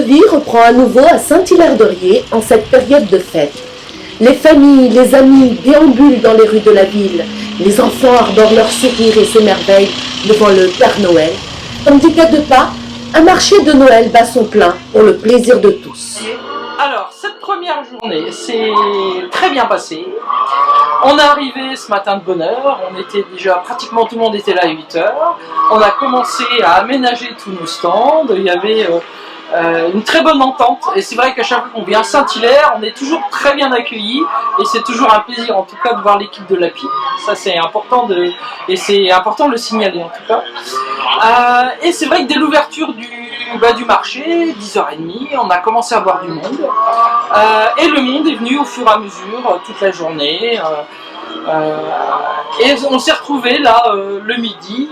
vie reprend à nouveau à Saint-Hilaire-d'Oriez en cette période de fête. Les familles, les amis déambulent dans les rues de la ville. Les enfants arborent leurs sourires et s'émerveillent devant le Père Noël. Tandis qu'à 2 pas, un marché de Noël bat son plein pour le plaisir de tous. Alors, cette première journée s'est très bien passée. On est arrivé ce matin de bonne heure, on était déjà, pratiquement tout le monde était là à 8 heures. On a commencé à aménager tous nos stands, il y avait une très bonne entente. Et c'est vrai qu'à chaque fois qu'on vient à Saint-Hilaire, on est toujours très bien accueillis. Et c'est toujours un plaisir en tout cas de voir l'équipe de l'API. Ça c'est important, et c'est important de le signaler en tout cas. Et c'est vrai que dès l'ouverture du marché, 10h30, on a commencé à voir du monde. Et le monde est venu au fur et à mesure, toute la journée. Et on s'est retrouvés là, le midi,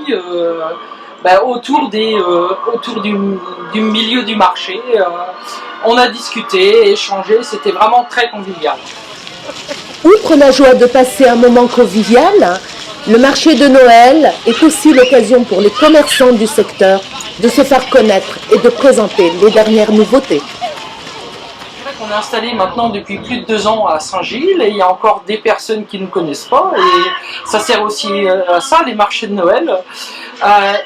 autour du milieu du marché. On a discuté, échangé, c'était vraiment très convivial. Outre la joie de passer un moment convivial, le marché de Noël est aussi l'occasion pour les commerçants du secteur de se faire connaître et de présenter les dernières nouveautés. C'est vrai qu'on est installé maintenant depuis plus de 2 ans à Saint-Gilles et il y a encore des personnes qui ne nous connaissent pas et ça sert aussi à ça, les marchés de Noël.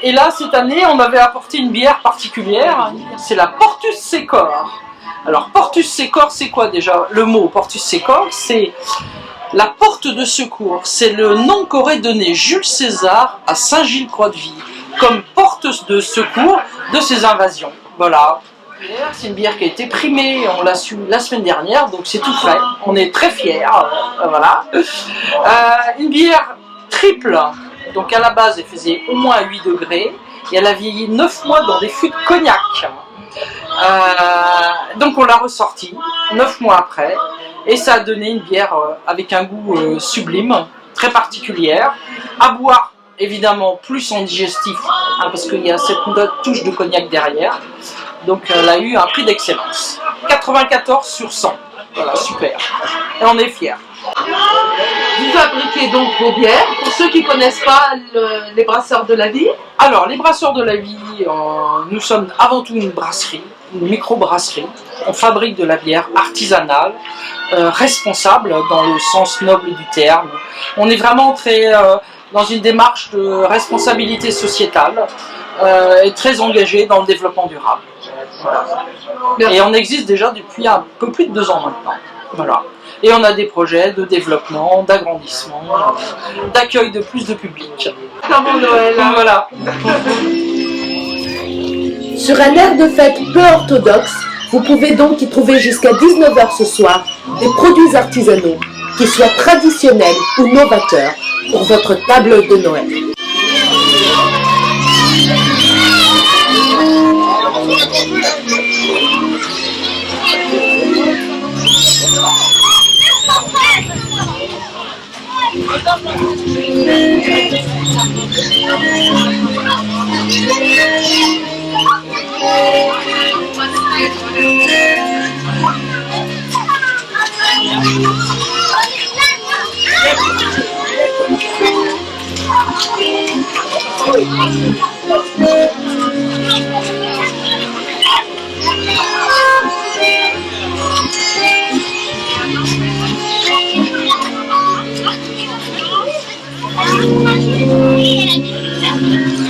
Et là, cette année, on avait apporté une bière particulière, c'est la Portus Secor. Alors, Portus Secor, c'est quoi déjà? Le mot Portus Secor, c'est la porte de secours. C'est le nom qu'aurait donné Jules César à Saint-Gilles-Croix-de-Vie, comme porte de secours de ces invasions. Voilà. C'est une bière qui a été primée, on l'a su la semaine dernière, donc c'est tout frais. On est très fiers. Voilà. Une bière triple, donc à la base elle faisait au moins 8 degrés, et elle a vieilli 9 mois dans des fûts de cognac. Donc on l'a ressortie 9 mois après, et ça a donné une bière avec un goût sublime, très particulière, à boire évidemment plus en digestif, parce qu'il y a cette touche de cognac derrière. Donc elle a eu un prix d'excellence. 94 sur 100. Voilà, super. Et on est fiers. Vous fabriquez donc vos bières. Pour ceux qui ne connaissent pas les Brasseurs de la Vie. Alors, les Brasseurs de la Vie, nous sommes avant tout une brasserie, une micro-brasserie. On fabrique de la bière artisanale, responsable dans le sens noble du terme. On est vraiment très dans une démarche de responsabilité sociétale et très engagé dans le développement durable. Voilà. Et on existe déjà depuis un peu plus de 2 ans maintenant. Voilà. Et on a des projets de développement, d'agrandissement, d'accueil de plus de public. Avant Noël. Voilà. Sur un air de fête peu orthodoxe, vous pouvez donc y trouver jusqu'à 19h ce soir des produits artisanaux, qu'ils soient traditionnels ou novateurs, pour votre table de Noël. Thank you.